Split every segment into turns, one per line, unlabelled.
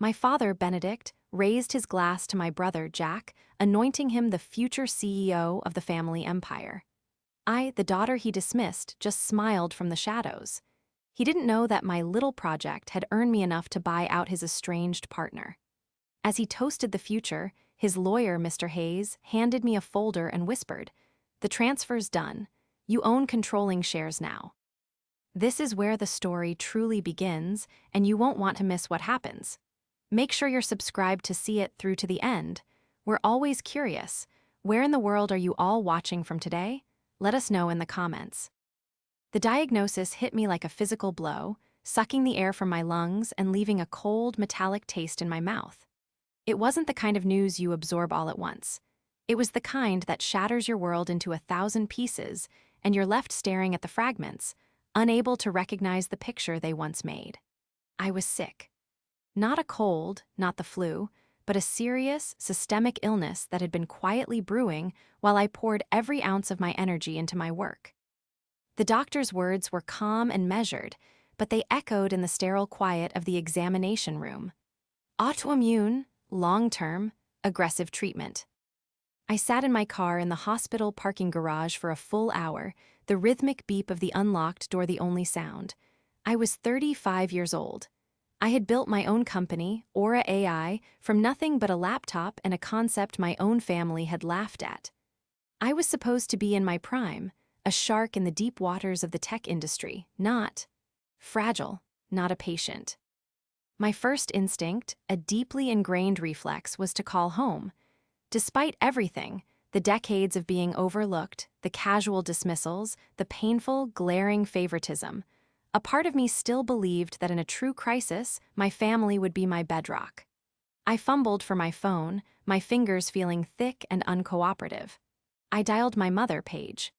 My father, Benedict, raised his glass to my brother, Jack, anointing him the future CEO of the family empire. I, the daughter he dismissed, just smiled from the shadows. He didn't know that my little project had earned me enough to buy out his estranged partner. As he toasted the future, his lawyer, Mr. Hayes, handed me a folder and whispered, "The transfer's done. You own controlling shares now." This is where the story truly begins, and you won't want to miss what happens. Make sure you're subscribed to see it through to the end. We're always curious. Where in the world are you all watching from today? Let us know in the comments. The diagnosis hit me like a physical blow, sucking the air from my lungs and leaving a cold, metallic taste in my mouth. It wasn't the kind of news you absorb all at once. It was the kind that shatters your world into 1,000 pieces, and you're left staring at the fragments, unable to recognize the picture they once made. I was sick. Not a cold, not the flu, but a serious, systemic illness that had been quietly brewing while I poured every ounce of my energy into my work. The doctor's words were calm and measured, but they echoed in the sterile quiet of the examination room. Autoimmune, long-term, aggressive treatment. I sat in my car in the hospital parking garage for a full hour, the rhythmic beep of the unlocked door the only sound. I was 35 years old. I had built my own company, Aura AI, from nothing but a laptop and a concept my own family had laughed at. I was supposed to be in my prime, a shark in the deep waters of the tech industry, not fragile, not a patient. My first instinct, a deeply ingrained reflex, was to call home. Despite everything, the decades of being overlooked, the casual dismissals, the painful, glaring favoritism, a part of me still believed that in a true crisis, my family would be my bedrock. I fumbled for my phone, my fingers feeling thick and uncooperative. I dialed my mother, Paige.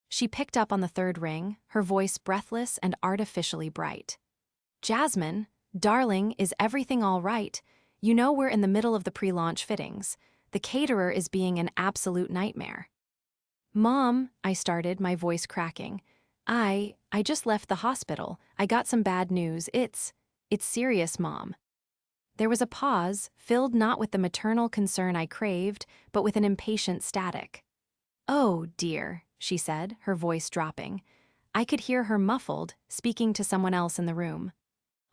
She picked up on the third ring, her voice breathless and artificially bright. "Jasmine, darling, is everything all right? You know we're in the middle of the pre-launch fittings. The caterer is being an absolute nightmare." "Mom," I started, my voice cracking. I just left the hospital. I got some bad news. It's serious, Mom." There was a pause, filled not with the maternal concern I craved, but with an impatient static. "Oh, dear," she said, her voice dropping. I could hear her muffled, speaking to someone else in the room.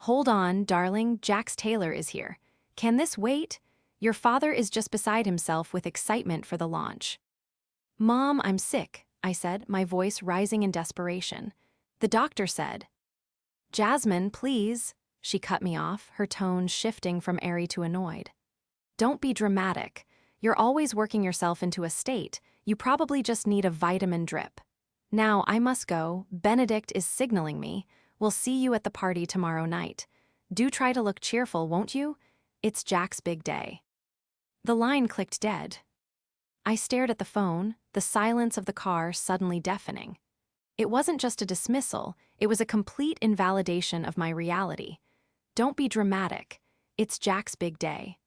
"Hold on, darling, Jax Taylor is here. Can this wait? Your father is just beside himself with excitement for the launch." "Mom, I'm sick," I said, my voice rising in desperation. The doctor said. "Jasmine, please." She cut me off, her tone shifting from airy to annoyed. "Don't be dramatic. You're always working yourself into a state. You probably just need a vitamin drip. Now, I must go. Benedict is signaling me. We'll see you at the party tomorrow night. Do try to look cheerful, won't you? It's Jack's big day." The line clicked dead. I stared at the phone, the silence of the car suddenly deafening. It wasn't just a dismissal, it was a complete invalidation of my reality. Don't be dramatic. It's Jack's big day.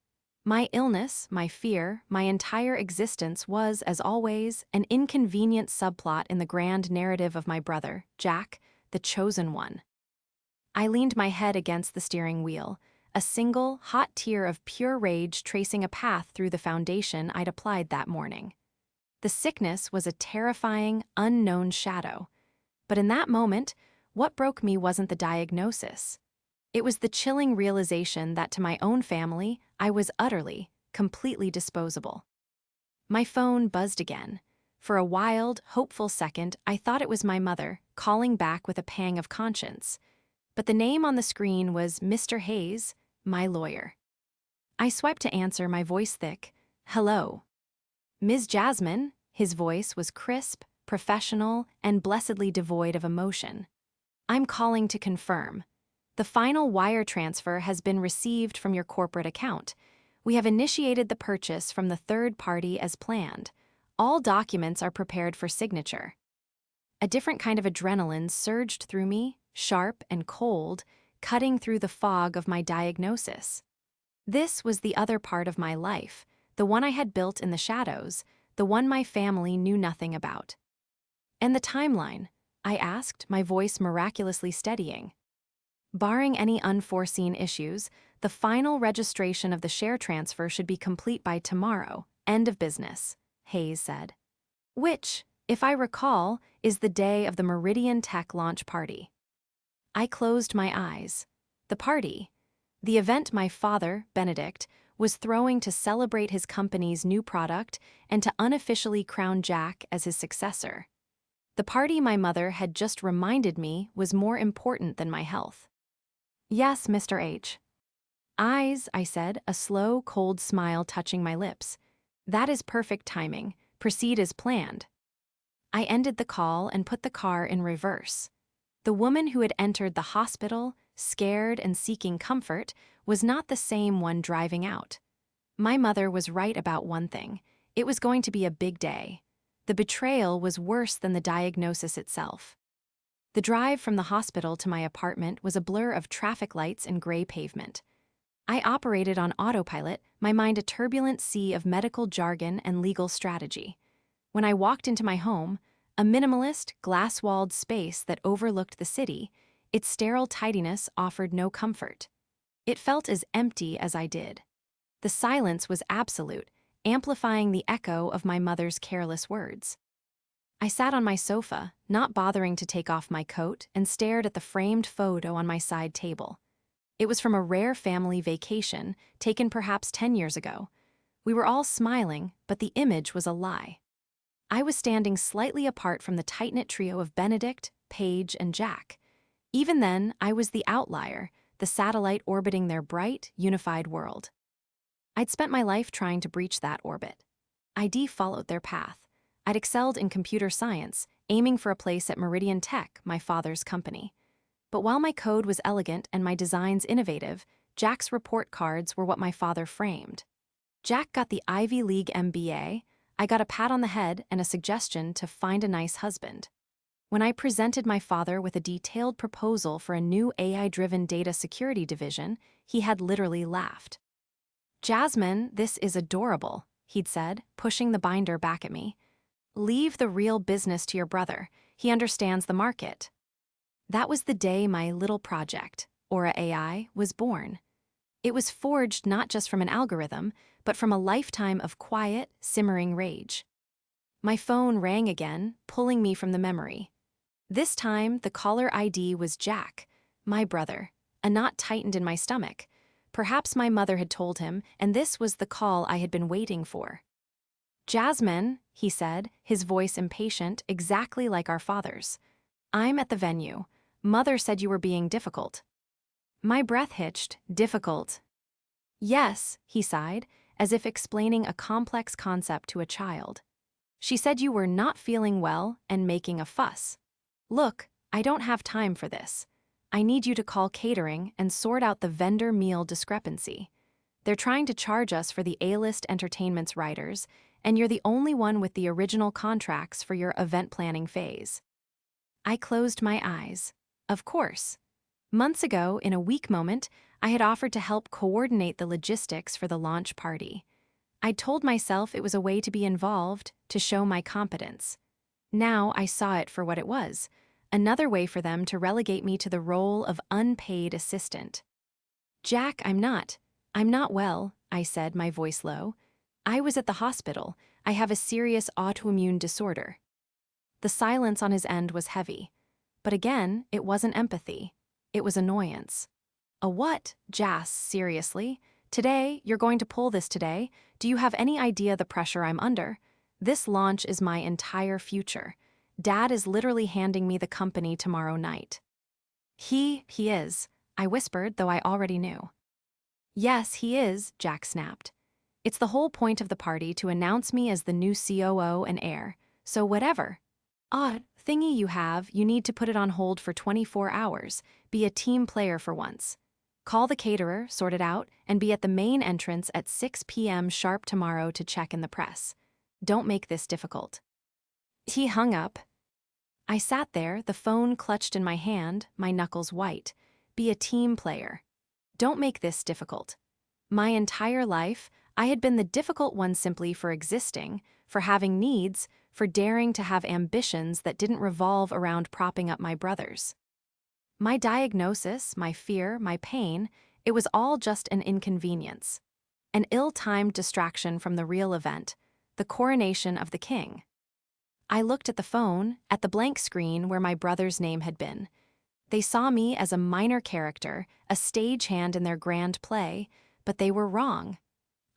My illness, my fear, my entire existence was, as always, an inconvenient subplot in the grand narrative of my brother, Jack, the chosen one. I leaned my head against the steering wheel, a single, hot tear of pure rage tracing a path through the foundation I'd applied that morning. The sickness was a terrifying, unknown shadow. But in that moment, what broke me wasn't the diagnosis. It was the chilling realization that to my own family, I was utterly, completely disposable. My phone buzzed again. For a wild, hopeful second, I thought it was my mother, calling back with a pang of conscience. But the name on the screen was Mr. Hayes, my lawyer. I swiped to answer, my voice thick. "Hello." "Ms. Jasmine," his voice was crisp, professional, and blessedly devoid of emotion. "I'm calling to confirm. The final wire transfer has been received from your corporate account. We have initiated the purchase from the third party as planned. All documents are prepared for signature." A different kind of adrenaline surged through me, sharp and cold, cutting through the fog of my diagnosis. This was the other part of my life, the one I had built in the shadows, the one my family knew nothing about. "And the timeline?" I asked, my voice miraculously steadying. Barring any unforeseen issues, the final registration of the share transfer should be complete by tomorrow, end of business, Hayes said. Which, if I recall, is the day of the Meridian Tech launch party. I closed my eyes. The party, the event my father, Benedict, was throwing to celebrate his company's new product and to unofficially crown Jack as his successor. The party my mother had just reminded me was more important than my health. Yes, Mr. H. Eyes, I said, a slow, cold smile touching my lips. That is perfect timing. Proceed as planned. I ended the call and put the car in reverse. The woman who had entered the hospital, scared and seeking comfort, was not the same one driving out. My mother was right about one thing. It was going to be a big day. The betrayal was worse than the diagnosis itself. The drive from the hospital to my apartment was a blur of traffic lights and gray pavement. I operated on autopilot, my mind a turbulent sea of medical jargon and legal strategy. When I walked into my home, a minimalist, glass-walled space that overlooked the city, its sterile tidiness offered no comfort. It felt as empty as I did. The silence was absolute, amplifying the echo of my mother's careless words. I sat on my sofa, not bothering to take off my coat, and stared at the framed photo on my side table. It was from a rare family vacation, taken perhaps 10 years ago. We were all smiling, but the image was a lie. I was standing slightly apart from the tight-knit trio of Benedict, Paige, and Jack. Even then, I was the outlier, the satellite orbiting their bright, unified world. I'd spent my life trying to breach that orbit. I'd followed their path. I'd excelled in computer science, aiming for a place at Meridian Tech, my father's company. But while my code was elegant and my designs innovative, Jack's report cards were what my father framed. Jack got the Ivy League MBA, I got a pat on the head and a suggestion to find a nice husband. When I presented my father with a detailed proposal for a new AI-driven data security division, he had literally laughed. "Jasmine, this is adorable," he'd said, pushing the binder back at me. "Leave the real business to your brother. He understands the market." That was the day my little project, Aura AI, was born. It was forged not just from an algorithm, but from a lifetime of quiet, simmering rage. My phone rang again, pulling me from the memory. This time, the caller ID was Jack, my brother. A knot tightened in my stomach. Perhaps my mother had told him, and this was the call I had been waiting for. "Jasmine," he said, his voice impatient, exactly like our father's. "I'm at the venue. Mother said you were being difficult." My breath hitched. Difficult. "Yes," he sighed, as if explaining a complex concept to a child. "She said you were not feeling well and making a fuss. Look, I don't have time for this. I need you to call catering and sort out the vendor meal discrepancy. They're trying to charge us for the A-list entertainment's writers, and you're the only one with the original contracts for your event planning phase." I closed my eyes. Of course. Months ago, in a weak moment, I had offered to help coordinate the logistics for the launch party. I'd told myself it was a way to be involved, to show my competence. Now I saw it for what it was, another way for them to relegate me to the role of unpaid assistant. "Jack, I'm not well," I said, my voice low. "I was at the hospital. I have a serious autoimmune disorder." The silence on his end was heavy. But again, it wasn't empathy. It was annoyance. "A what, Jas, seriously? Today, you're going to pull this today? Do you have any idea the pressure I'm under? This launch is my entire future. Dad is literally handing me the company tomorrow night." He is," I whispered, though I already knew. "Yes, he is," Jack snapped. "It's the whole point of the party to announce me as the new COO and heir, so whatever. Thingy you need to put it on hold for 24 hours, be a team player for once. Call the caterer, sort it out, and be at the main entrance at 6 p.m. sharp tomorrow to check in the press. Don't make this difficult." He hung up. I sat there, the phone clutched in my hand, my knuckles white. Be a team player. Don't make this difficult. My entire life, I had been the difficult one simply for existing, for having needs, for daring to have ambitions that didn't revolve around propping up my brothers. My diagnosis, my fear, my pain, it was all just an inconvenience. An ill-timed distraction from the real event, the coronation of the king. I looked at the phone, at the blank screen where my brother's name had been. They saw me as a minor character, a stagehand in their grand play, but they were wrong.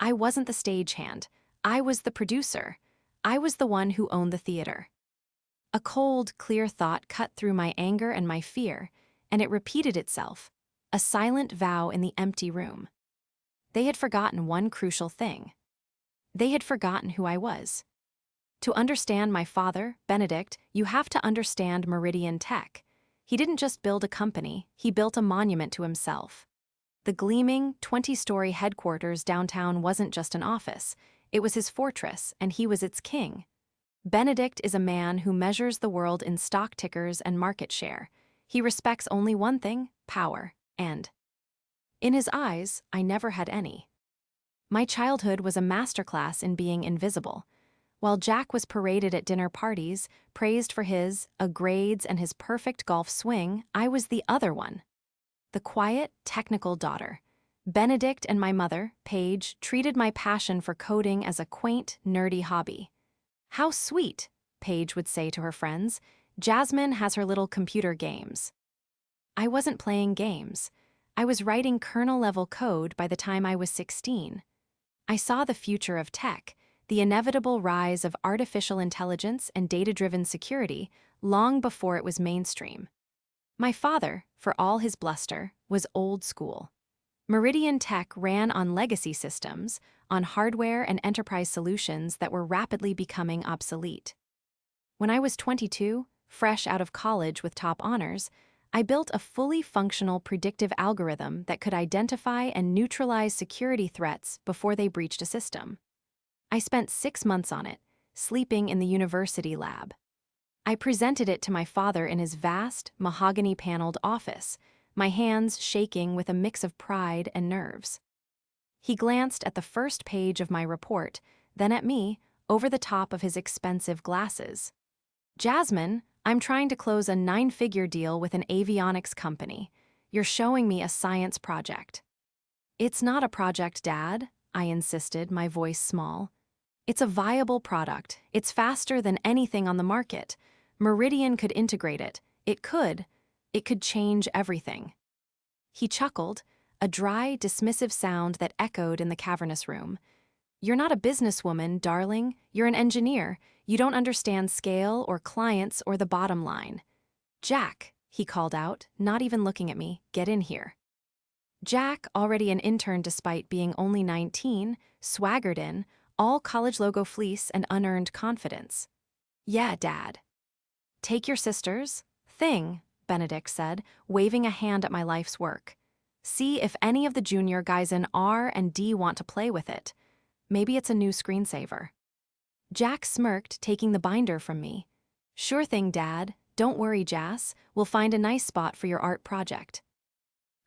I wasn't the stagehand. I was the producer. I was the one who owned the theater. A cold, clear thought cut through my anger and my fear, and it repeated itself, a silent vow in the empty room. They had forgotten one crucial thing. They had forgotten who I was. To understand my father, Benedict, you have to understand Meridian Tech. He didn't just build a company, he built a monument to himself. The gleaming, 20-story headquarters downtown wasn't just an office. It was his fortress, and he was its king. Benedict is a man who measures the world in stock tickers and market share. He respects only one thing, power, and in his eyes, I never had any. My childhood was a masterclass in being invisible. While Jack was paraded at dinner parties, praised for his grades and his perfect golf swing, I was the other one. The quiet, technical daughter. Benedict and my mother, Paige, treated my passion for coding as a quaint, nerdy hobby. "How sweet," Paige would say to her friends. "Jasmine has her little computer games." I wasn't playing games. I was writing kernel-level code by the time I was 16. I saw the future of tech, the inevitable rise of artificial intelligence and data-driven security, long before it was mainstream. My father, for all his bluster, was old school. Meridian Tech ran on legacy systems, on hardware and enterprise solutions that were rapidly becoming obsolete. When I was 22, fresh out of college with top honors, I built a fully functional predictive algorithm that could identify and neutralize security threats before they breached a system. I spent 6 months on it, sleeping in the university lab. I presented it to my father in his vast, mahogany-paneled office, my hands shaking with a mix of pride and nerves. He glanced at the first page of my report, then at me, over the top of his expensive glasses. "Jasmine, I'm trying to close a 9-figure deal with an avionics company. You're showing me a science project." "It's not a project, Dad," I insisted, my voice small. "It's a viable product. It's faster than anything on the market. Meridian could integrate it. It could change everything." He chuckled, a dry, dismissive sound that echoed in the cavernous room. "You're not a businesswoman, darling. You're an engineer. You don't understand scale or clients or the bottom line." "Jack," he called out, not even looking at me, "get in here." Jack, already an intern despite being only 19, swaggered in, all college logo fleece and unearned confidence. "Yeah, Dad." "Take your sister's thing," Benedict said, waving a hand at my life's work. "See if any of the junior guys in R and D want to play with it. Maybe it's a new screensaver." Jack smirked, taking the binder from me. "Sure thing, Dad. Don't worry, Jas. We'll find a nice spot for your art project."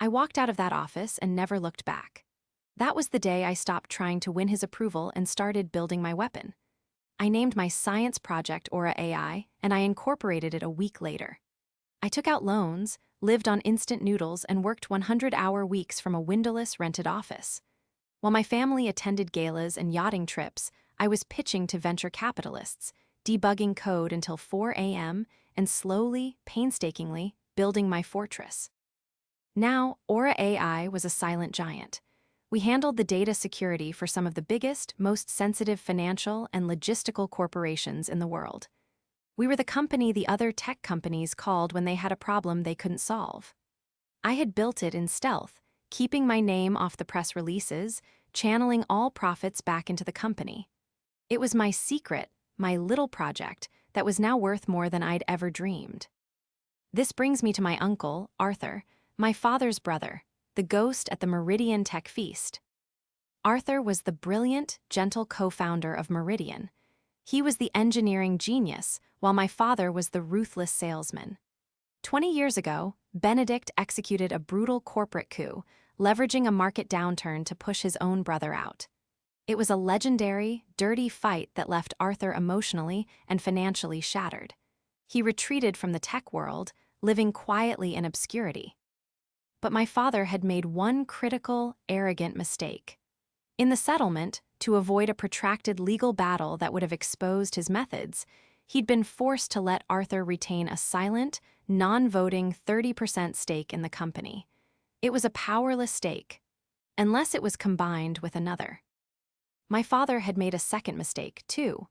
I walked out of that office and never looked back. That was the day I stopped trying to win his approval and started building my weapon. I named my science project Aura AI, and I incorporated it a week later. I took out loans, lived on instant noodles, and worked 100-hour weeks from a windowless rented office. While my family attended galas and yachting trips, I was pitching to venture capitalists, debugging code until 4 a.m., and slowly, painstakingly, building my fortress. Now, Aura AI was a silent giant. We handled the data security for some of the biggest, most sensitive financial and logistical corporations in the world. We were the company the other tech companies called when they had a problem they couldn't solve. I had built it in stealth, keeping my name off the press releases, channeling all profits back into the company. It was my secret, my little project, that was now worth more than I'd ever dreamed. This brings me to my uncle, Arthur, my father's brother, the ghost at the Meridian Tech Feast. Arthur was the brilliant, gentle co-founder of Meridian. He was the engineering genius, while my father was the ruthless salesman. 20 years ago, Benedict executed a brutal corporate coup, leveraging a market downturn to push his own brother out. It was a legendary, dirty fight that left Arthur emotionally and financially shattered. He retreated from the tech world, living quietly in obscurity. But my father had made one critical, arrogant mistake. In the settlement, to avoid a protracted legal battle that would have exposed his methods, he'd been forced to let Arthur retain a silent, non-voting 30% stake in the company. It was a powerless stake, unless it was combined with another. My father had made a second mistake, too.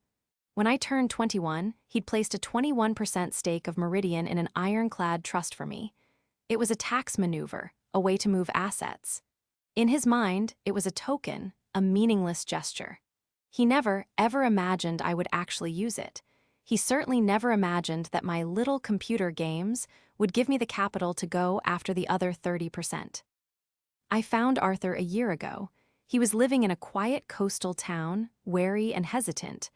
When I turned 21, he'd placed a 21% stake of Meridian in an ironclad trust for me. It was a tax maneuver, a way to move assets. In his mind, it was a token, a meaningless gesture. He never, ever imagined I would actually use it. He certainly never imagined that my little computer games would give me the capital to go after the other 30%. I found Arthur a year ago. He was living in a quiet coastal town, wary and hesitant.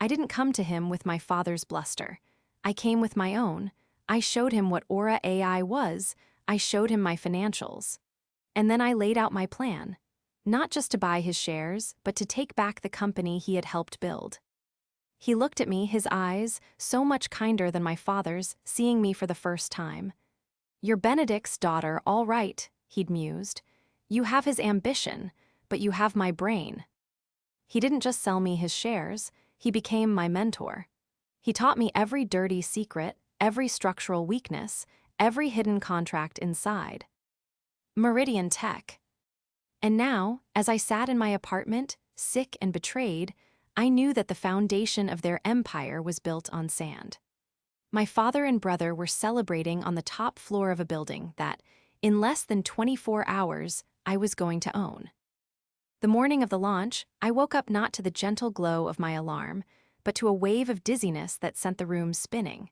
I didn't come to him with my father's bluster. I came with my own. I showed him what Aura AI was. I showed him my financials. And then I laid out my plan, not just to buy his shares, but to take back the company he had helped build. He looked at me, his eyes, so much kinder than my father's, seeing me for the first time. "You're Benedict's daughter, all right," he'd mused. "You have his ambition, but you have my brain." He didn't just sell me his shares, he became my mentor. He taught me every dirty secret, every structural weakness, every hidden contract inside. Meridian Tech. And now, as I sat in my apartment, sick and betrayed, I knew that the foundation of their empire was built on sand. My father and brother were celebrating on the top floor of a building that, in less than 24 hours, I was going to own. The morning of the launch, I woke up not to the gentle glow of my alarm, but to a wave of dizziness that sent the room spinning.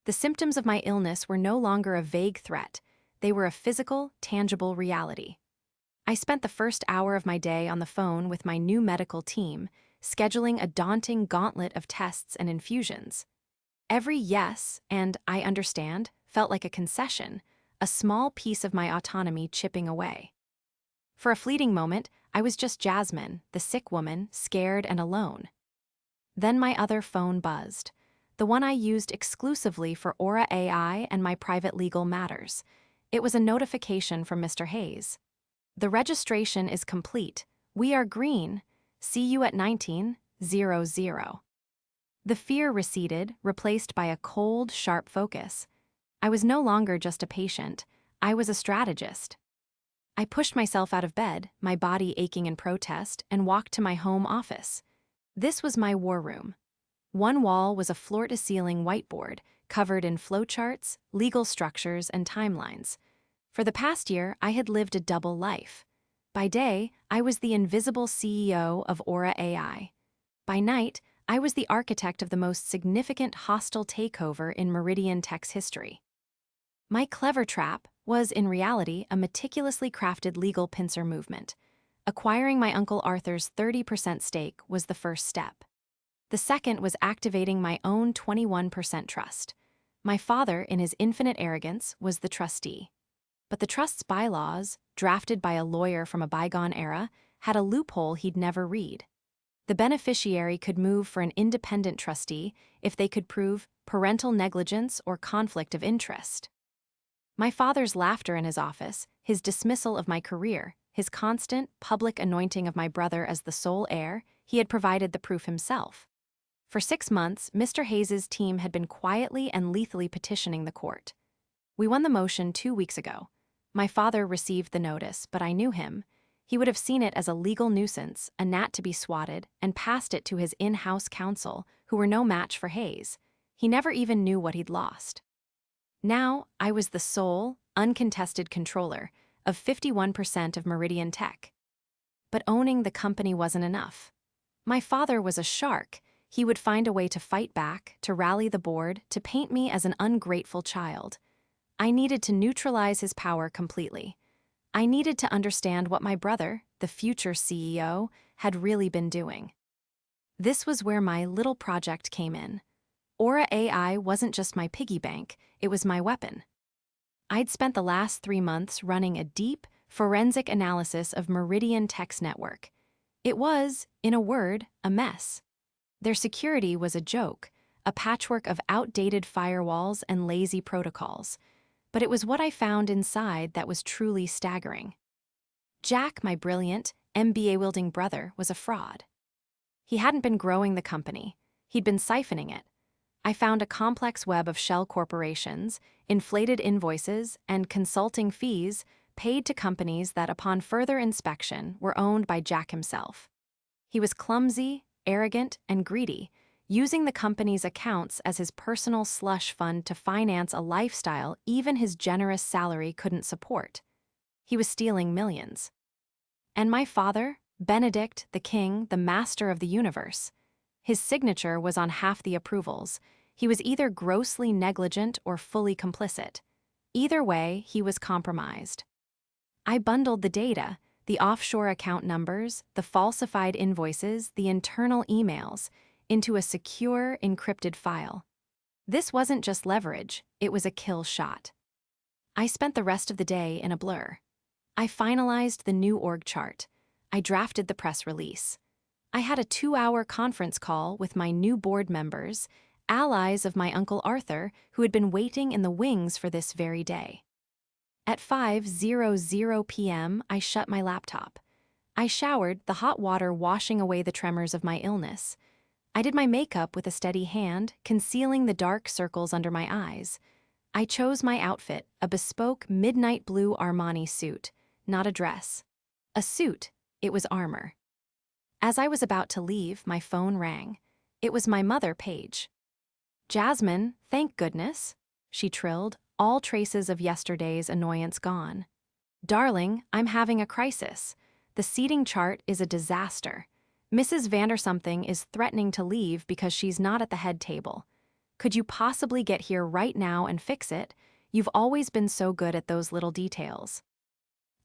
The symptoms of my illness were no longer a vague threat. They were a physical, tangible reality. I spent the first hour of my day on the phone with my new medical team, scheduling a daunting gauntlet of tests and infusions. Every yes and "I understand" felt like a concession, a small piece of my autonomy chipping away. For a fleeting moment, I was just Jasmine, the sick woman, scared and alone. Then my other phone buzzed, the one I used exclusively for Aura AI and my private legal matters. It was a notification from Mr. Hayes. "The registration is complete. We are green. See you at 19:00. The fear receded, replaced by a cold, sharp focus. I was no longer just a patient. I was a strategist. I pushed myself out of bed, my body aching in protest, and walked to my home office. This was my war room. One wall was a floor-to-ceiling whiteboard, covered in flowcharts, legal structures, and timelines. For the past year, I had lived a double life. By day, I was the invisible CEO of Aura AI. By night, I was the architect of the most significant hostile takeover in Meridian Tech's history. My clever trap was, in reality, a meticulously crafted legal pincer movement. Acquiring my Uncle Arthur's 30% stake was the first step. The second was activating my own 21% trust. My father, in his infinite arrogance, was the trustee. But the trust's bylaws, drafted by a lawyer from a bygone era, had a loophole he'd never read. The beneficiary could move for an independent trustee if they could prove parental negligence or conflict of interest. My father's laughter in his office, his dismissal of my career, his constant, public anointing of my brother as the sole heir, he had provided the proof himself. For 6 months, Mr. Hayes's team had been quietly and lethally petitioning the court. We won the motion 2 weeks ago. My father received the notice, but I knew him. He would have seen it as a legal nuisance, a gnat to be swatted, and passed it to his in-house counsel, who were no match for Hayes. He never even knew what he'd lost. Now, I was the sole, uncontested controller of 51% of Meridian Tech. But owning the company wasn't enough. My father was a shark. He would find a way to fight back, to rally the board, to paint me as an ungrateful child. I needed to neutralize his power completely. I needed to understand what my brother, the future CEO, had really been doing. This was where my little project came in. Aura AI wasn't just my piggy bank, it was my weapon. I'd spent the last 3 months running a deep, forensic analysis of Meridian Tech's network. It was, in a word, a mess. Their security was a joke, a patchwork of outdated firewalls and lazy protocols. But it was what I found inside that was truly staggering. Jack, my brilliant, MBA-wielding brother, was a fraud. He hadn't been growing the company. He'd been siphoning it. I found a complex web of shell corporations, inflated invoices, and consulting fees paid to companies that, upon further inspection, were owned by Jack himself. He was clumsy, arrogant, and greedy, using the company's accounts as his personal slush fund to finance a lifestyle even his generous salary couldn't support. He was stealing millions. And my father, Benedict, the king, the master of the universe, his signature was on half the approvals. He was either grossly negligent or fully complicit. Either way, he was compromised. I bundled the data, the offshore account numbers, the falsified invoices, the internal emails, into a secure, encrypted file. This wasn't just leverage, it was a kill shot. I spent the rest of the day in a blur. I finalized the new org chart. I drafted the press release. I had a 2-hour conference call with my new board members, allies of my Uncle Arthur, who had been waiting in the wings for this very day. At 5:00 p.m., I shut my laptop. I showered, the hot water washing away the tremors of my illness. I did my makeup with a steady hand, concealing the dark circles under my eyes. I chose my outfit, a bespoke midnight blue Armani suit, not a dress. A suit, it was armor. As I was about to leave, my phone rang. It was my mother, Paige. "Jasmine, thank goodness," she trilled, all traces of yesterday's annoyance gone. "Darling, I'm having a crisis. The seating chart is a disaster. Mrs. Vandersomething is threatening to leave because she's not at the head table. Could you possibly get here right now and fix it? You've always been so good at those little details."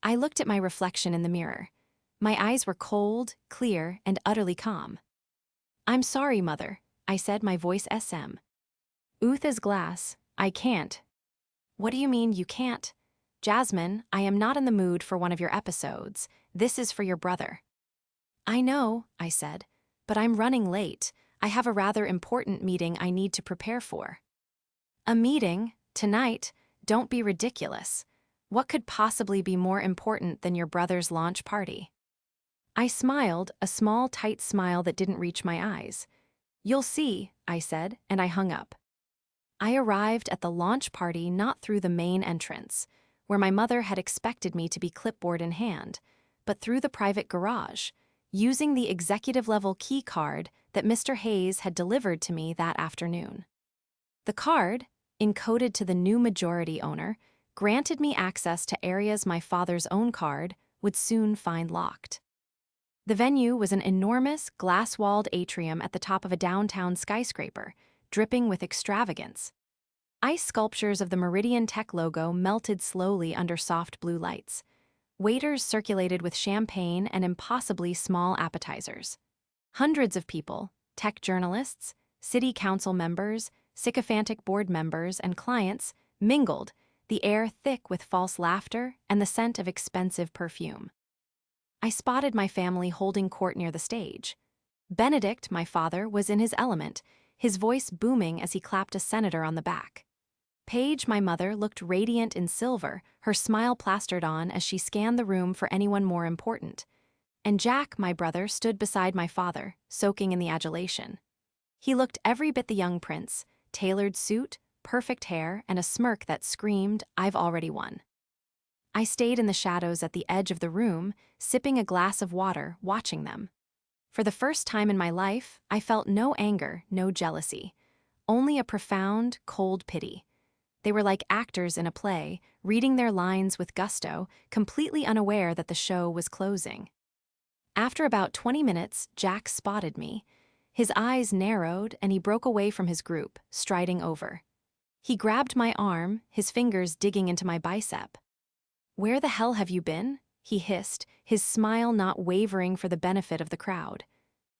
I looked at my reflection in the mirror. My eyes were cold, clear, and utterly calm. "I'm sorry, Mother," I said, my voice SM. "Ooth as glass, I can't." "What do you mean you can't?" "Jasmine, I am not in the mood for one of your episodes. This is for your brother." "I know," I said, "but I'm running late. I have a rather important meeting I need to prepare for." "A meeting? Tonight? Don't be ridiculous. What could possibly be more important than your brother's launch party?" I smiled, a small, tight smile that didn't reach my eyes. "You'll see," I said, and I hung up. I arrived at the launch party not through the main entrance, where my mother had expected me to be clipboard in hand, but through the private garage, using the executive-level key card that Mr. Hayes had delivered to me that afternoon. The card, encoded to the new majority owner, granted me access to areas my father's own card would soon find locked. The venue was an enormous, glass-walled atrium at the top of a downtown skyscraper, dripping with extravagance. Ice sculptures of the Meridian Tech logo melted slowly under soft blue lights. Waiters circulated with champagne and impossibly small appetizers. Hundreds of people, tech journalists, city council members, sycophantic board members, and clients, mingled, the air thick with false laughter and the scent of expensive perfume. I spotted my family holding court near the stage. Benedict, my father, was in his element, his voice booming as he clapped a senator on the back. Paige, my mother, looked radiant in silver, her smile plastered on as she scanned the room for anyone more important. And Jack, my brother, stood beside my father, soaking in the adulation. He looked every bit the young prince, tailored suit, perfect hair, and a smirk that screamed, "I've already won." I stayed in the shadows at the edge of the room, sipping a glass of water, watching them. For the first time in my life, I felt no anger, no jealousy, only a profound, cold pity. They were like actors in a play, reading their lines with gusto, completely unaware that the show was closing. After about 20 minutes, Jack spotted me. His eyes narrowed, and he broke away from his group, striding over. He grabbed my arm, his fingers digging into my bicep. "Where the hell have you been?" he hissed, his smile not wavering for the benefit of the crowd.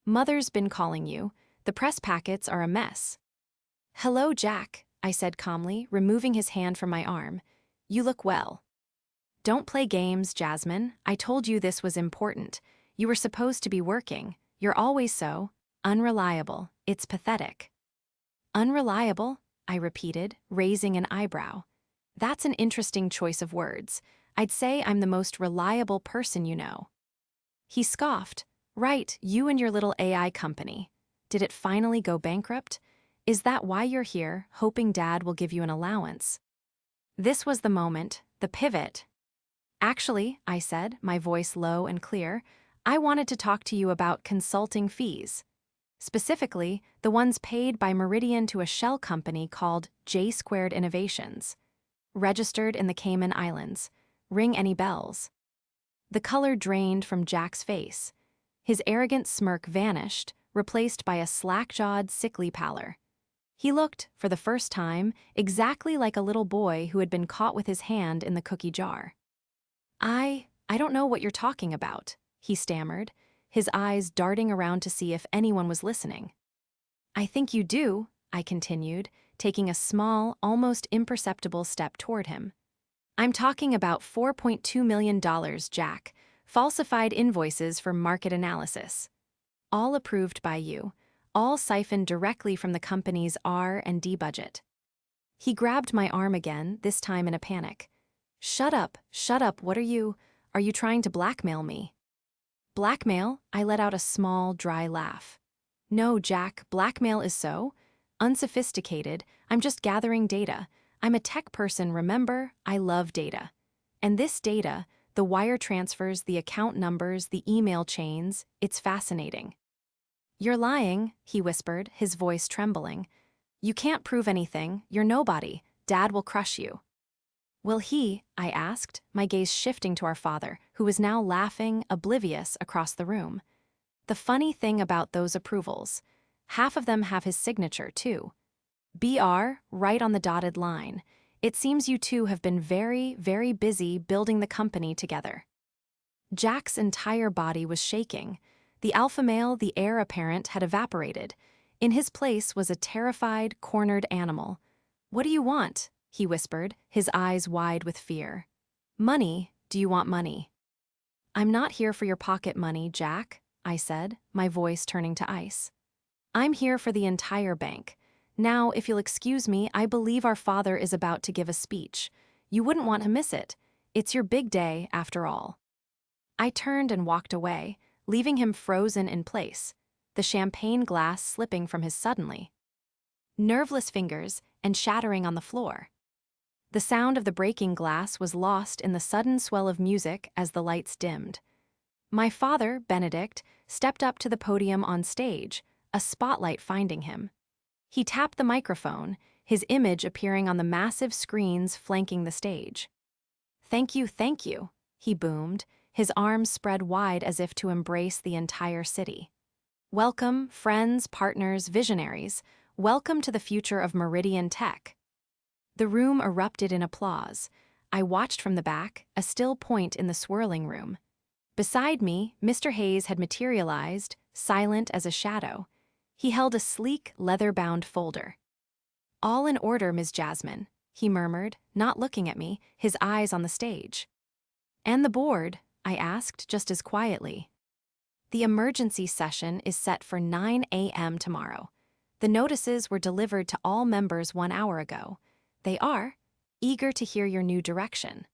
"Mother's been calling you. The press packets are a mess." "Hello, Jack," I said calmly, removing his hand from my arm. "You look well." "Don't play games, Jasmine. I told you this was important. You were supposed to be working. You're always so unreliable. It's pathetic." Unreliable, I repeated, raising an eyebrow. That's an interesting choice of words. I'd say I'm the most reliable person you know. He scoffed. Right, you and your little AI company. Did it finally go bankrupt? Is that why you're here, hoping Dad will give you an allowance? This was the moment, the pivot. Actually, I said, my voice low and clear, I wanted to talk to you about consulting fees. Specifically, the ones paid by Meridian to a shell company called J Squared Innovations. Registered in the Cayman Islands. Ring any bells? The color drained from Jack's face. His arrogant smirk vanished, replaced by a slack-jawed, sickly pallor. He looked, for the first time, exactly like a little boy who had been caught with his hand in the cookie jar. I don't know what you're talking about, he stammered, his eyes darting around to see if anyone was listening. I think you do, I continued, taking a small, almost imperceptible step toward him. I'm talking about $4.2 million, Jack, falsified invoices for market analysis. All approved by you, all siphoned directly from the company's R&D budget. He grabbed my arm again, this time in a panic. Shut up, what are you trying to blackmail me? Blackmail? I let out a small, dry laugh. No, Jack, blackmail is so unsophisticated. I'm just gathering data. I'm a tech person, remember? I love data. And this data, the wire transfers, the account numbers, the email chains, it's fascinating. You're lying, he whispered, his voice trembling. You can't prove anything, you're nobody. Dad will crush you. Will he? I asked, my gaze shifting to our father, who was now laughing, oblivious, across the room. The funny thing about those approvals, half of them have his signature, too. BR, right on the dotted line. It seems you two have been very, very busy building the company together. Jack's entire body was shaking. The alpha male, the heir apparent, had evaporated. In his place was a terrified, cornered animal. What do you want? He whispered, his eyes wide with fear. Money, do you want money? I'm not here for your pocket money, Jack, I said, my voice turning to ice. I'm here for the entire bank. Now, if you'll excuse me, I believe our father is about to give a speech. You wouldn't want to miss it. It's your big day, after all. I turned and walked away, leaving him frozen in place, the champagne glass slipping from his suddenly nerveless fingers and shattering on the floor. The sound of the breaking glass was lost in the sudden swell of music as the lights dimmed. My father, Benedict, stepped up to the podium on stage, a spotlight finding him. He tapped the microphone, his image appearing on the massive screens flanking the stage. Thank you, he boomed, his arms spread wide as if to embrace the entire city. Welcome, friends, partners, visionaries. Welcome to the future of Meridian Tech. The room erupted in applause. I watched from the back, a still point in the swirling room. Beside me, Mr. Hayes had materialized, silent as a shadow. He held a sleek, leather-bound folder. All in order, Ms. Jasmine, he murmured, not looking at me, his eyes on the stage. And the board? I asked just as quietly. The emergency session is set for 9 a.m. tomorrow. The notices were delivered to all members 1 hour ago. They are eager to hear your new direction.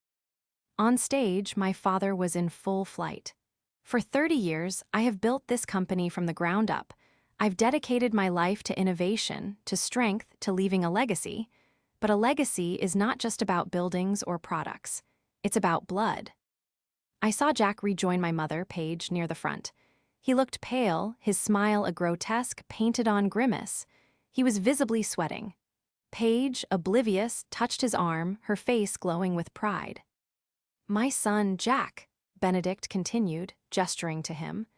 On stage, my father was in full flight. For 30 years, I have built this company from the ground up. I've dedicated my life to innovation, to strength, to leaving a legacy. But a legacy is not just about buildings or products. It's about blood. I saw Jack rejoin my mother, Paige, near the front. He looked pale, his smile a grotesque, painted-on grimace. He was visibly sweating. Paige, oblivious, touched his arm, her face glowing with pride. My son, Jack, Benedict continued, gesturing to him.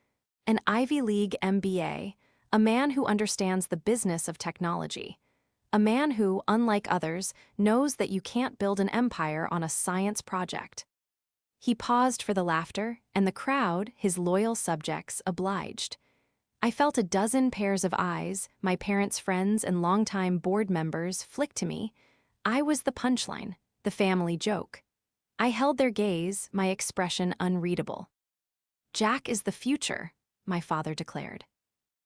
An Ivy League MBA, a man who understands the business of technology. A man who, unlike others, knows that you can't build an empire on a science project. He paused for the laughter, and the crowd, his loyal subjects, obliged. I felt a dozen pairs of eyes, my parents' friends and longtime board members, flick to me. I was the punchline, the family joke. I held their gaze, my expression unreadable. Jack is the future, my father declared.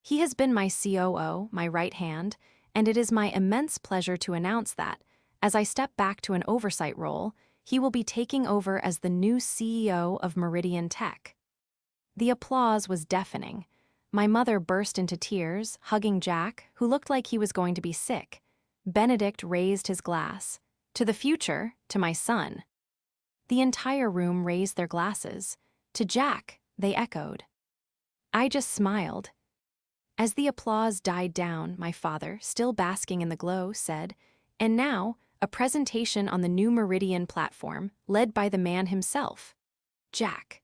He has been my COO, my right hand, and it is my immense pleasure to announce that, as I step back to an oversight role, he will be taking over as the new CEO of Meridian Tech. The applause was deafening. My mother burst into tears, hugging Jack, who looked like he was going to be sick. Benedict raised his glass. To the future, to my son. The entire room raised their glasses. To Jack, they echoed. I just smiled. As the applause died down, my father, still basking in the glow, said, "And now, a presentation on the new Meridian platform, led by the man himself, Jack."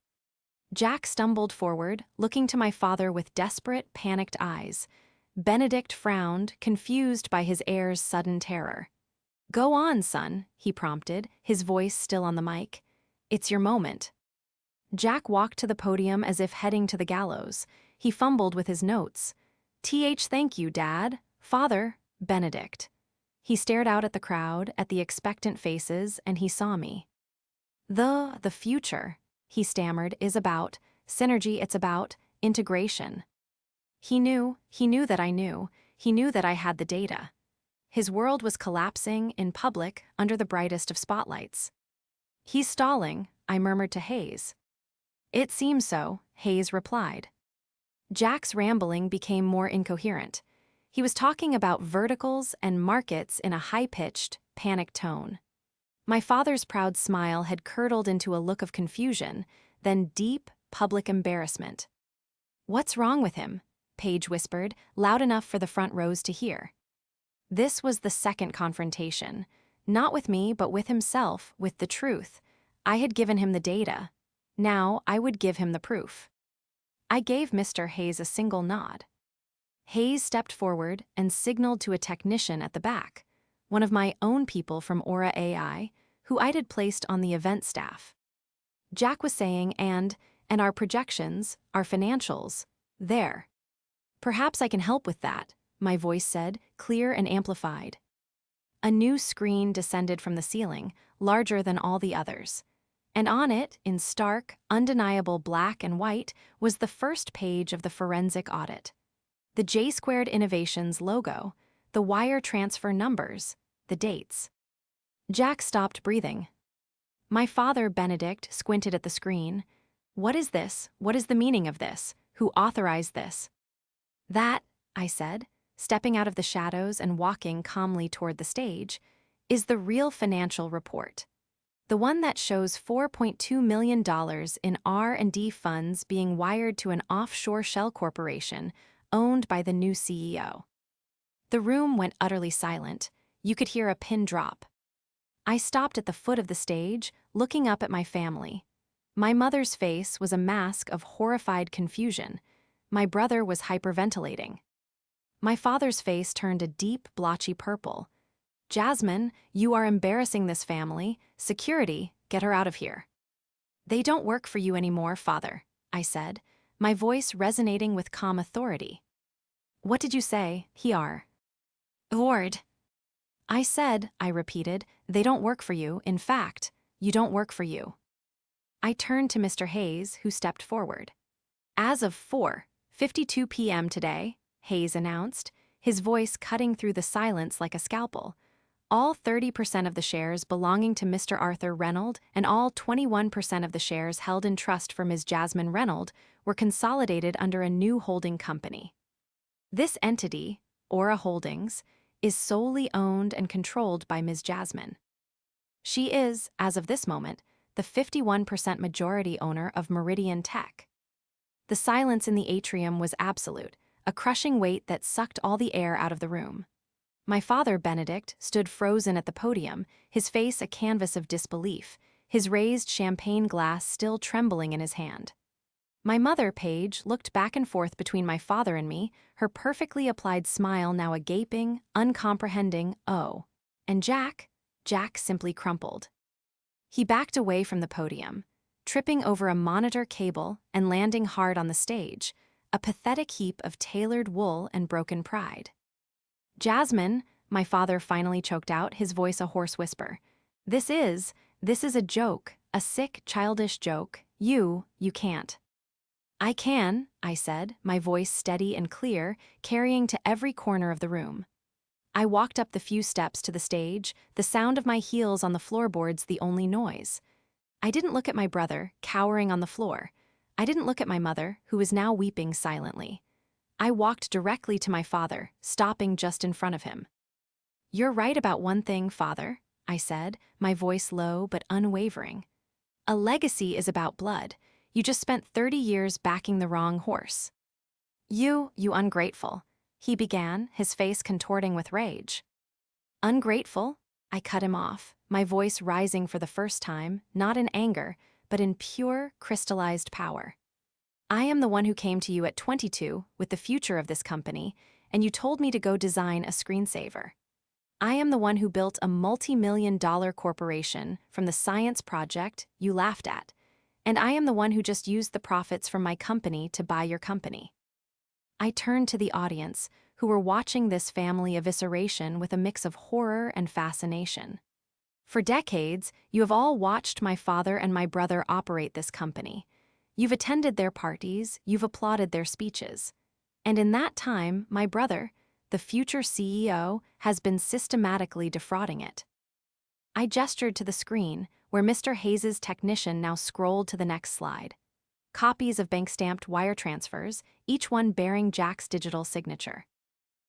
Jack stumbled forward, looking to my father with desperate, panicked eyes. Benedict frowned, confused by his heir's sudden terror. "Go on, son," he prompted, his voice still on the mic. "It's your moment." Jack walked to the podium as if heading to the gallows. He fumbled with his notes. Thank you, Dad. Father, Benedict." He stared out at the crowd, at the expectant faces, and he saw me. The future," he stammered, "is about synergy, it's about integration." He knew that I knew. He knew that I had the data. His world was collapsing, in public, under the brightest of spotlights. "He's stalling," I murmured to Hayes. "It seems so," Hayes replied. Jack's rambling became more incoherent. He was talking about verticals and markets in a high-pitched, panicked tone. My father's proud smile had curdled into a look of confusion, then deep, public embarrassment. "What's wrong with him?" Paige whispered, loud enough for the front rows to hear. This was the second confrontation. Not with me, but with himself, with the truth. I had given him the data. Now I would give him the proof. I gave Mr. Hayes a single nod. Hayes stepped forward and signaled to a technician at the back, one of my own people from Aura AI, who I had placed on the event staff. Jack was saying, and our projections, our financials, there. "Perhaps I can help with that," my voice said, clear and amplified. A new screen descended from the ceiling, larger than all the others. And on it, in stark, undeniable black and white, was the first page of the forensic audit. The J-Squared Innovations logo, the wire transfer numbers, the dates. Jack stopped breathing. My father, Benedict, squinted at the screen. "What is this? What is the meaning of this? Who authorized this?" "That," I said, stepping out of the shadows and walking calmly toward the stage, "is the real financial report. The one that shows $4.2 million in R&D funds being wired to an offshore shell corporation owned by the new CEO." The room went utterly silent. You could hear a pin drop. I stopped at the foot of the stage, looking up at my family. My mother's face was a mask of horrified confusion. My brother was hyperventilating. My father's face turned a deep, blotchy purple. "Jasmine, you are embarrassing this family. Security, get her out of here." "They don't work for you anymore, father," I said, my voice resonating with calm authority. "What did you say, Hiar?" "Lord." I repeated, "they don't work for you. In fact, you don't work for you." I turned to Mr. Hayes, who stepped forward. "As of 4:52 p.m. today," Hayes announced, his voice cutting through the silence like a scalpel, "all 30% of the shares belonging to Mr. Arthur Reynolds and all 21% of the shares held in trust for Ms. Jasmine Reynolds were consolidated under a new holding company. This entity, Aura Holdings, is solely owned and controlled by Ms. Jasmine. She is, as of this moment, the 51% majority owner of Meridian Tech." The silence in the atrium was absolute, a crushing weight that sucked all the air out of the room. My father, Benedict, stood frozen at the podium, his face a canvas of disbelief, his raised champagne glass still trembling in his hand. My mother, Paige, looked back and forth between my father and me, her perfectly applied smile now a gaping, uncomprehending "oh." And Jack simply crumpled. He backed away from the podium, tripping over a monitor cable and landing hard on the stage, a pathetic heap of tailored wool and broken pride. "Jasmine," my father finally choked out, his voice a hoarse whisper. This is a joke, a sick, childish joke. You can't." "I can," I said, my voice steady and clear, carrying to every corner of the room. I walked up the few steps to the stage, the sound of my heels on the floorboards the only noise. I didn't look at my brother, cowering on the floor. I didn't look at my mother, who was now weeping silently. I walked directly to my father, stopping just in front of him. "You're right about one thing, Father," I said, my voice low but unwavering. "A legacy is about blood. You just spent 30 years backing the wrong horse." You ungrateful," he began, his face contorting with rage. "Ungrateful?" I cut him off, my voice rising for the first time, not in anger, but in pure, crystallized power. "I am the one who came to you at 22 with the future of this company, and you told me to go design a screensaver. I am the one who built a multi-million-dollar corporation from the science project you laughed at, and I am the one who just used the profits from my company to buy your company." I turned to the audience, who were watching this family evisceration with a mix of horror and fascination. "For decades, you have all watched my father and my brother operate this company. You've attended their parties, you've applauded their speeches. And in that time, my brother, the future CEO, has been systematically defrauding it." I gestured to the screen, where Mr. Hayes's technician now scrolled to the next slide. Copies of bank-stamped wire transfers, each one bearing Jack's digital signature.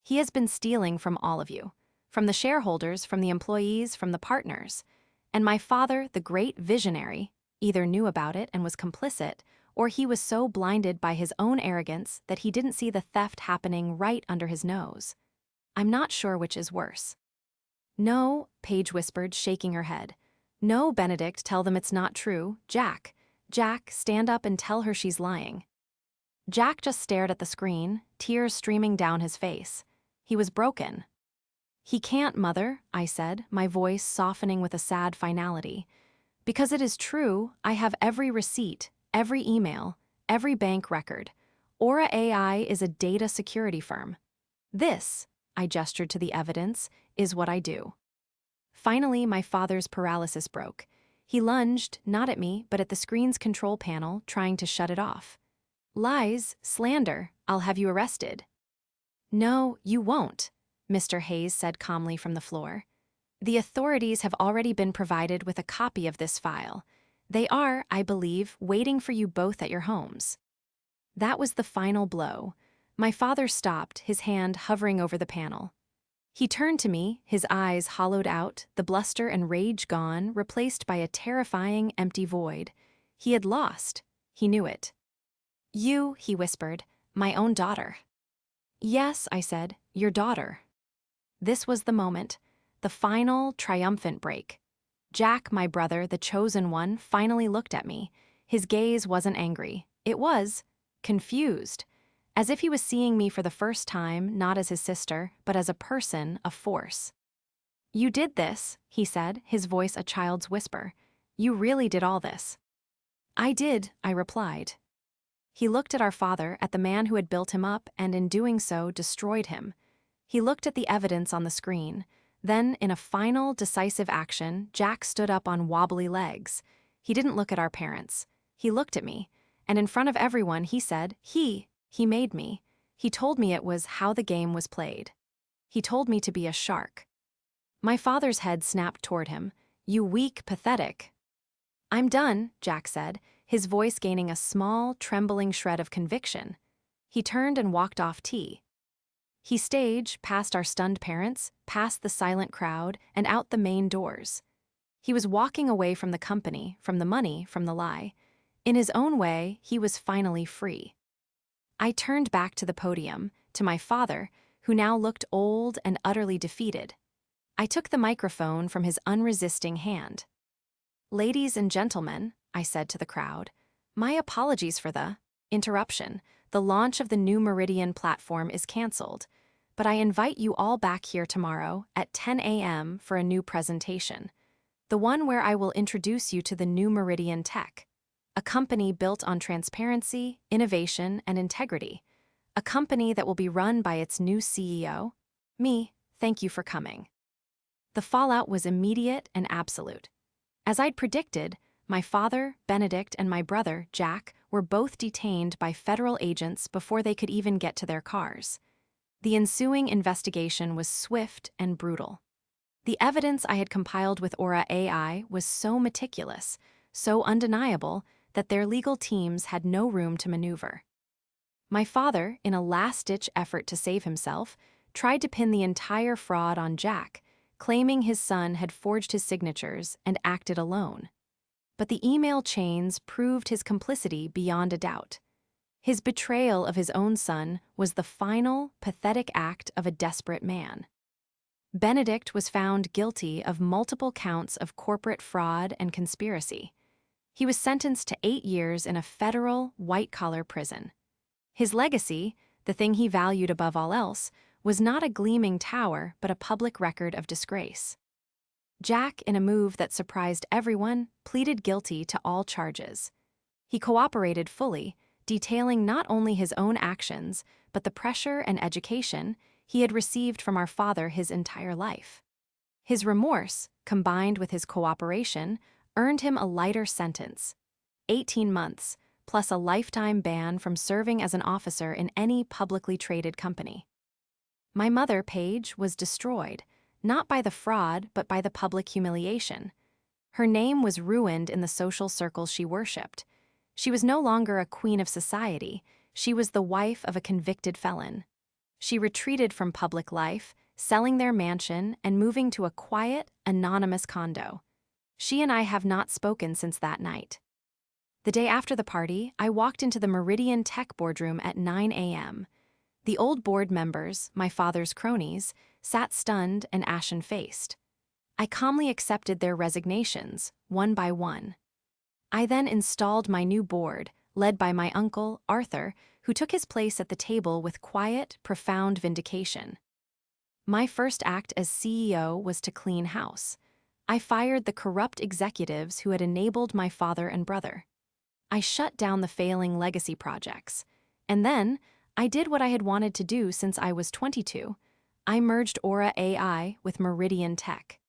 "He has been stealing from all of you. From the shareholders, from the employees, from the partners. And my father, the great visionary, either knew about it and was complicit, or he was so blinded by his own arrogance that he didn't see the theft happening right under his nose. I'm not sure which is worse." "No," Paige whispered, shaking her head. "No, Benedict, tell them it's not true. Jack, stand up and tell her she's lying." Jack just stared at the screen, tears streaming down his face. He was broken. "He can't, Mother," I said, my voice softening with a sad finality. "Because it is true, I have every receipt, every email, every bank record. Aura AI is a data security firm. This," I gestured to the evidence, "is what I do." Finally, my father's paralysis broke. He lunged, not at me, but at the screen's control panel, trying to shut it off. "Lies, slander, I'll have you arrested." "No, you won't," Mr. Hayes said calmly from the floor. "The authorities have already been provided with a copy of this file. They are, I believe, waiting for you both at your homes." That was the final blow. My father stopped, his hand hovering over the panel. He turned to me, his eyes hollowed out, the bluster and rage gone, replaced by a terrifying, empty void. He had lost. He knew it. "You," he whispered, "my own daughter." "Yes," I said, "your daughter." This was the moment, the final, triumphant break. Jack, my brother, the chosen one, finally looked at me. His gaze wasn't angry. It was confused, as if he was seeing me for the first time, not as his sister, but as a person, a force. "You did this," he said, his voice a child's whisper. "You really did all this." "I did," I replied. He looked at our father, at the man who had built him up, and in doing so, destroyed him. He looked at the evidence on the screen. Then, in a final, decisive action, Jack stood up on wobbly legs. He didn't look at our parents. He looked at me, and in front of everyone, he said, He made me. He told me it was how the game was played. He told me to be a shark." My father's head snapped toward him. "You weak, pathetic." "I'm done," Jack said, his voice gaining a small, trembling shred of conviction. He turned and walked off tee. He staged, past our stunned parents, past the silent crowd, and out the main doors. He was walking away from the company, from the money, from the lie. In his own way, he was finally free. I turned back to the podium, to my father, who now looked old and utterly defeated. I took the microphone from his unresisting hand. "Ladies and gentlemen," I said to the crowd, "my apologies for the interruption. The launch of the new Meridian platform is canceled, but I invite you all back here tomorrow at 10 a.m. for a new presentation, the one where I will introduce you to the new Meridian Tech, a company built on transparency, innovation, and integrity, a company that will be run by its new CEO. Me, thank you for coming." The fallout was immediate and absolute. As I'd predicted, my father, Benedict, and my brother, Jack, were both detained by federal agents before they could even get to their cars. The ensuing investigation was swift and brutal. The evidence I had compiled with Aura AI was so meticulous, so undeniable, that their legal teams had no room to maneuver. My father, in a last-ditch effort to save himself, tried to pin the entire fraud on Jack, claiming his son had forged his signatures and acted alone. But the email chains proved his complicity beyond a doubt. His betrayal of his own son was the final, pathetic act of a desperate man. Benedict was found guilty of multiple counts of corporate fraud and conspiracy. He was sentenced to 8 years in a federal, white-collar prison. His legacy, the thing he valued above all else, was not a gleaming tower but a public record of disgrace. Jack, in a move that surprised everyone, pleaded guilty to all charges. He cooperated fully, detailing not only his own actions, but the pressure and education he had received from our father his entire life. His remorse, combined with his cooperation, earned him a lighter sentence: 18 months, plus a lifetime ban from serving as an officer in any publicly traded company. My mother, Paige, was destroyed, not by the fraud but by the public humiliation. Her name was ruined in the social circles she worshipped. She was no longer a queen of society, she was the wife of a convicted felon. She retreated from public life, selling their mansion and moving to a quiet, anonymous condo. She and I have not spoken since that night. The day after the party, I walked into the Meridian Tech boardroom at 9 a.m. The old board members, my father's cronies, sat stunned and ashen-faced. I calmly accepted their resignations, one by one. I then installed my new board, led by my uncle, Arthur, who took his place at the table with quiet, profound vindication. My first act as CEO was to clean house. I fired the corrupt executives who had enabled my father and brother. I shut down the failing legacy projects. And then, I did what I had wanted to do since I was 22. I merged Aura AI with Meridian Tech.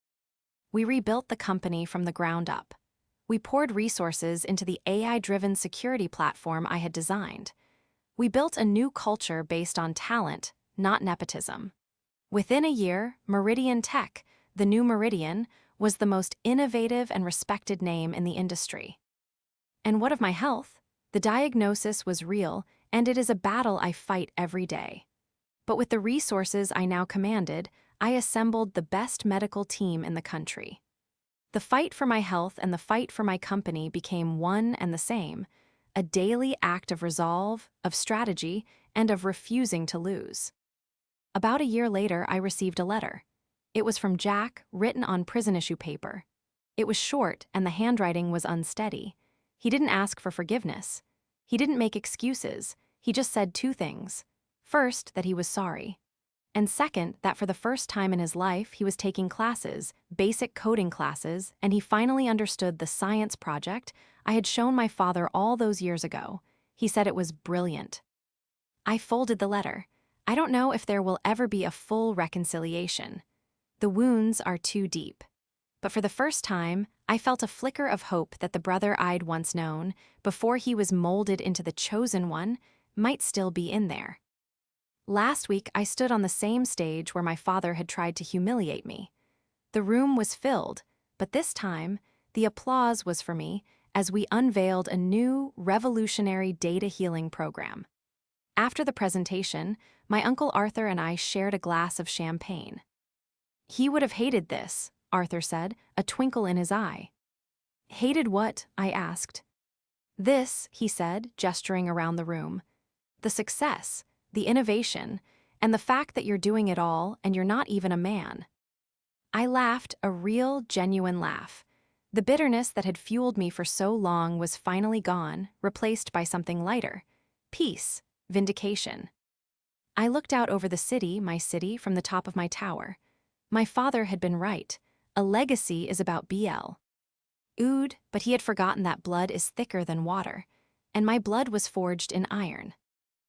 We rebuilt the company from the ground up. We poured resources into the AI-driven security platform I had designed. We built a new culture based on talent, not nepotism. Within a year, Meridian Tech, the new Meridian, was the most innovative and respected name in the industry. And what of my health? The diagnosis was real, and it is a battle I fight every day. But with the resources I now commanded, I assembled the best medical team in the country. The fight for my health and the fight for my company became one and the same, a daily act of resolve, of strategy, and of refusing to lose. About a year later, I received a letter. It was from Jack, written on prison issue paper. It was short, and the handwriting was unsteady. He didn't ask for forgiveness. He didn't make excuses. He just said 2 things. First, that he was sorry. And second, that for the first time in his life, he was taking classes, basic coding classes, and he finally understood the science project I had shown my father all those years ago. He said it was brilliant. I folded the letter. I don't know if there will ever be a full reconciliation. The wounds are too deep. But for the first time, I felt a flicker of hope that the brother I'd once known, before he was molded into the chosen one, might still be in there. Last week, I stood on the same stage where my father had tried to humiliate me. The room was filled, but this time, the applause was for me as we unveiled a new, revolutionary data healing program. After the presentation, my Uncle Arthur and I shared a glass of champagne. "He would have hated this," Arthur said, a twinkle in his eye. "Hated what?" I asked. "This," he said, gesturing around the room. "The success, the innovation, and the fact that you're doing it all and you're not even a man." I laughed, a real, genuine laugh. The bitterness that had fueled me for so long was finally gone, replaced by something lighter. Peace, vindication. I looked out over the city, my city, from the top of my tower. My father had been right. A legacy is about BL. Ood, but he had forgotten that blood is thicker than water, and my blood was forged in iron.